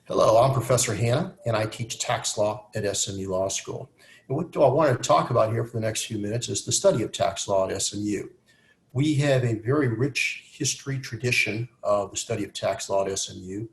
Hello, I'm Professor Hanna, and I teach tax law at SMU Law School. And what I want to talk about here for the next few minutes is the study of tax law at SMU. We have a very rich history tradition of the study of tax law at SMU.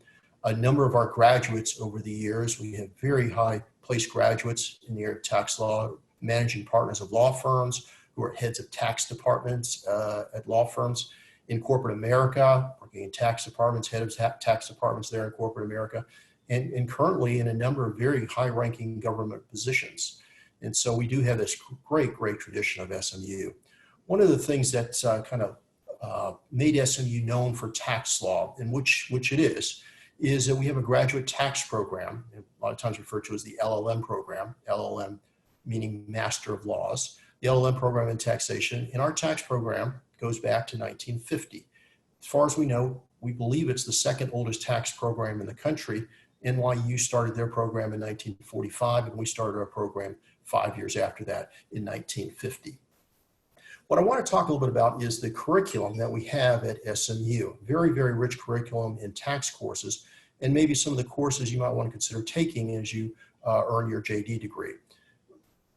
A number of our graduates over the years, we have very high placed graduates in the area of tax law, managing partners of law firms who are heads of tax departments at law firms in corporate America, working in tax departments, head of tax departments there in corporate America, and currently in a number of very high-ranking government positions. And so we do have this great tradition of SMU. One of the things that made SMU known for tax law, and which it is that we have a graduate tax program, a lot of times referred to as the LLM program, LLM meaning Master of Laws, the LLM program in taxation. And our tax program goes back to 1950. As far as we know, we believe it's the second oldest tax program in the country. NYU started their program in 1945, and we started our program 5 years after that in 1950. What I want to talk a little bit about is the curriculum that we have at SMU. Very rich curriculum in tax courses, and maybe some of the courses you might want to consider taking as you earn your JD degree.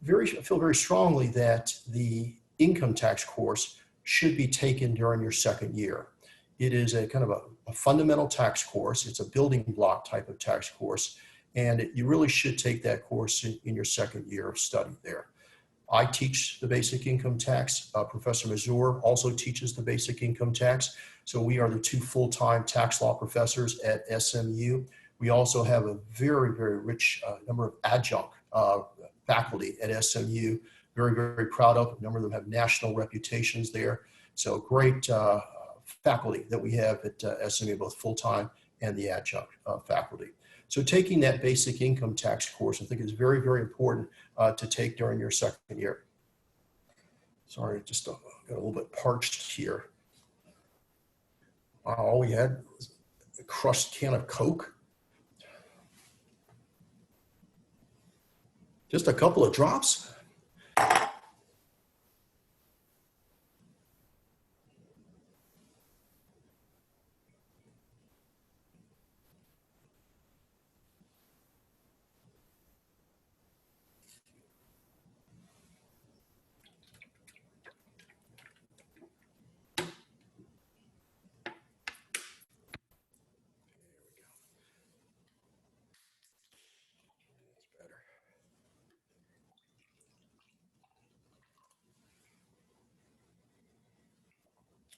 I feel very strongly that the income tax course should be taken during your second year. It is a kind of a fundamental tax course. It's a building block type of tax course, and you really should take that course in your second year of study there. I teach the basic income tax. Professor Mazur also teaches the basic income tax. So we are the two full-time tax law professors at SMU. We also have a very rich number of adjunct faculty at SMU. Very proud of. A number of them have national reputations there. So great faculty that we have at SMU, both full-time and the adjunct faculty. So taking that basic income tax course, I think is very important to take during your second year. Sorry, just got a little bit parched here. Wow, all we had was a crushed can of Coke. Just a couple of drops.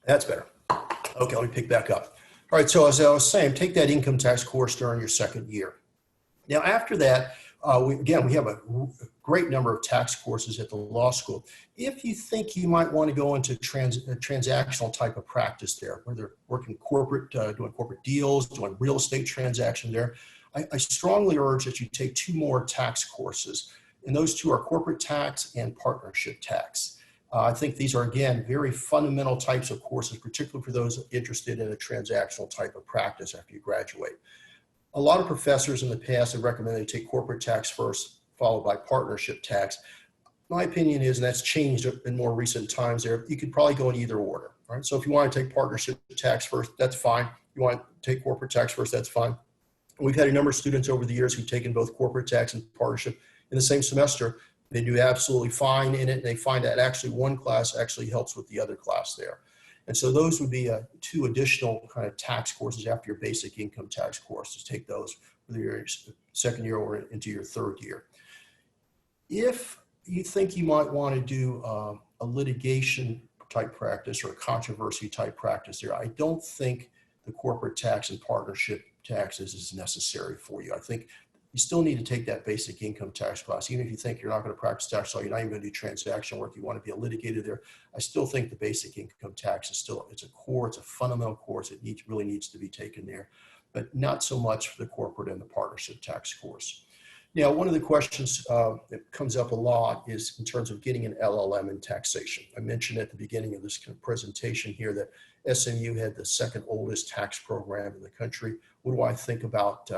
That's better. Okay, let me pick back up. All right, so as I was saying, take that income tax course during your second year. Now, after that, we have a great number of tax courses at the law school. If you think you might want to go into transactional type of practice there, where they're working corporate, doing corporate deals, doing real estate transactions there, I strongly urge that you take two more tax courses. And those two are corporate tax and partnership tax. I think these are, again, very fundamental types of courses, particularly for those interested in a transactional type of practice after you graduate. A lot of professors in the past have recommended you take corporate tax first, followed by partnership tax. My opinion is, and that's changed in more recent times there, you could probably go in either order, right? So if you want to take partnership tax first, that's fine. You want to take corporate tax first, that's fine. We've had a number of students over the years who've taken both corporate tax and partnership in the same semester. They do absolutely fine in it, and they find that actually one class actually helps with the other class there. And so those would be two additional kind of tax courses after your basic income tax course. Just take those whether your second year or into your third year. If you think you might want to do a litigation type practice or a controversy type practice there, I don't think the corporate tax and partnership taxes is necessary for you. I think you still need to take that basic income tax class. Even if you think you're not going to practice tax law, you're not even going to do transaction work, you want to be a litigator there, I still think the basic income tax is still, it's a core, it's a fundamental course. It really needs to be taken there, but not so much for the corporate and the partnership tax course. Now, one of the questions that comes up a lot is in terms of getting an LLM in taxation. I mentioned at the beginning of this presentation here that SMU had the second oldest tax program in the country. What do I think about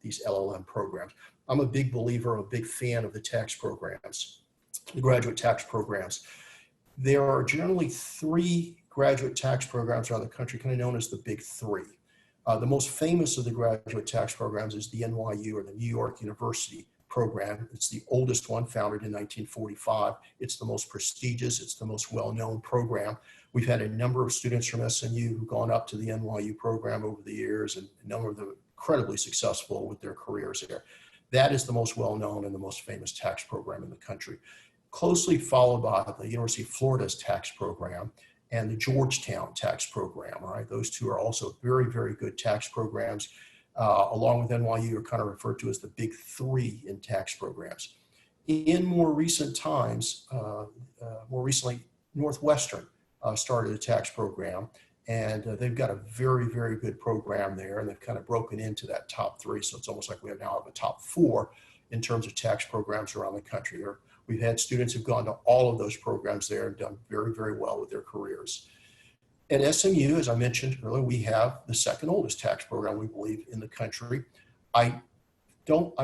these LLM programs? I'm a big believer, I'm a big fan of the tax programs, the graduate tax programs. There are generally three graduate tax programs around the country, kind of known as the big three. The most famous of the graduate tax programs is the NYU, or the New York University program. It's the oldest one, founded in 1945. It's the most prestigious, it's the most well-known program. We've had a number of students from SMU who've gone up to the NYU program over the years, and a number of them incredibly successful with their careers there. That is the most well-known and the most famous tax program in the country. Closely followed by the University of Florida's tax program and the Georgetown tax program. All right, those two are also very, very good tax programs. Along with NYU, are kind of referred to as the big three in tax programs. In more recent times, more recently, Northwestern started a tax program, and they've got a very, very good program there, and they've kind of broken into that top three. So it's almost like we have now a top four in terms of tax programs around the country. We've had students who've gone to all of those programs there and done very, very well with their careers. At SMU, as I mentioned earlier, we have the second oldest tax program, we believe, in the country. I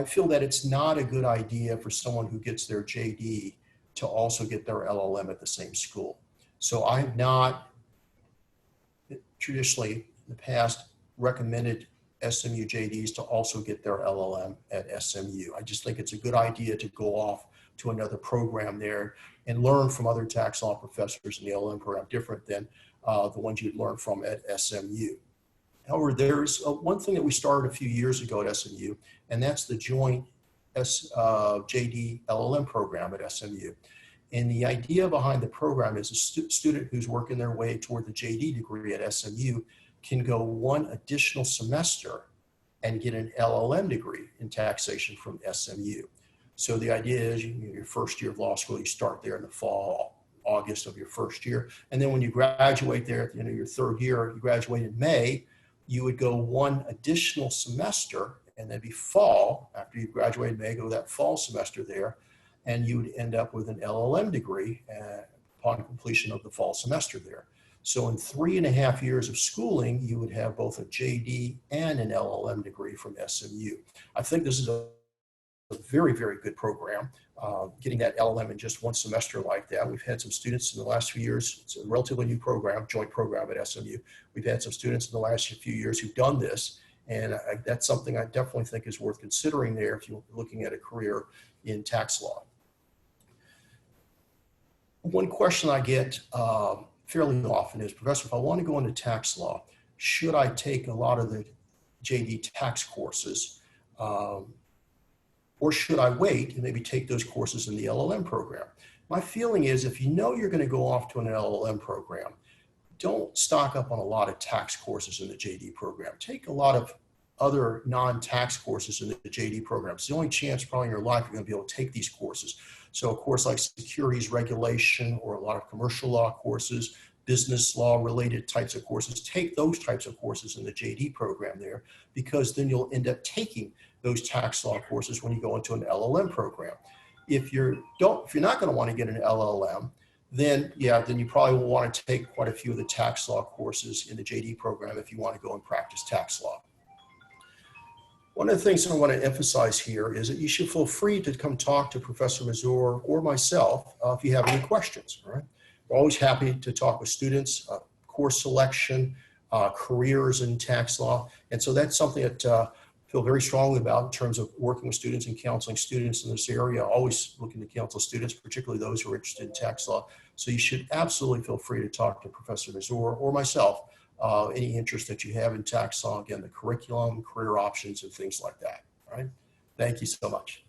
feel that it's not a good idea for someone who gets their JD to also get their LLM at the same school. So I have not traditionally in the past recommended SMU JDs to also get their LLM at SMU. I just think it's a good idea to go off to another program there and learn from other tax law professors in the LLM program, different than the ones you'd learn from at SMU. However, there's one thing that we started a few years ago at SMU, and that's the joint JD LLM program at SMU. And the idea behind the program is a student who's working their way toward the JD degree at SMU can go one additional semester and get an LLM degree in taxation from SMU. So the idea is, your first year of law school, you start there in the fall, August of your first year. And then when you graduate there at the end of your third year, you graduate in May, you would go one additional semester, and then be fall, after you graduate in May, go that fall semester there, and you would end up with an LLM degree upon completion of the fall semester there. So in 3.5 years of schooling, you would have both a JD and an LLM degree from SMU. I think this is a very, very good program, getting that LLM in just one semester like that. We've had some students in the last few years. It's a relatively new program, joint program at SMU. We've had some students in the last few years who've done this, and that's something I definitely think is worth considering there if you're looking at a career in tax law. One question I get fairly often is, Professor, if I want to go into tax law, should I take a lot of the JD tax courses? Or should I wait and maybe take those courses in the LLM program? My feeling is, if you know you're going to go off to an LLM program, don't stock up on a lot of tax courses in the JD program. Take a lot of other non-tax courses in the JD program. It's the only chance probably in your life you're going to be able to take these courses. So a course like securities regulation, or a lot of commercial law courses, business law related types of courses, take those types of courses in the JD program there, because then you'll end up taking those tax law courses when you go into an LLM program. If you're not going to want to get an LLM, then you probably will want to take quite a few of the tax law courses in the JD program if you want to go and practice tax law. One of the things I want to emphasize here is that you should feel free to come talk to Professor Mazur or myself if you have any questions. All right? We're always happy to talk with students, course selection, careers in tax law. And so that's something that I feel very strongly about in terms of working with students and counseling students in this area. Always looking to counsel students, particularly those who are interested in tax law. So you should absolutely feel free to talk to Professor Mazur or myself, any interest that you have in tax law, again, the curriculum, career options, and things like that. All right? Thank you so much.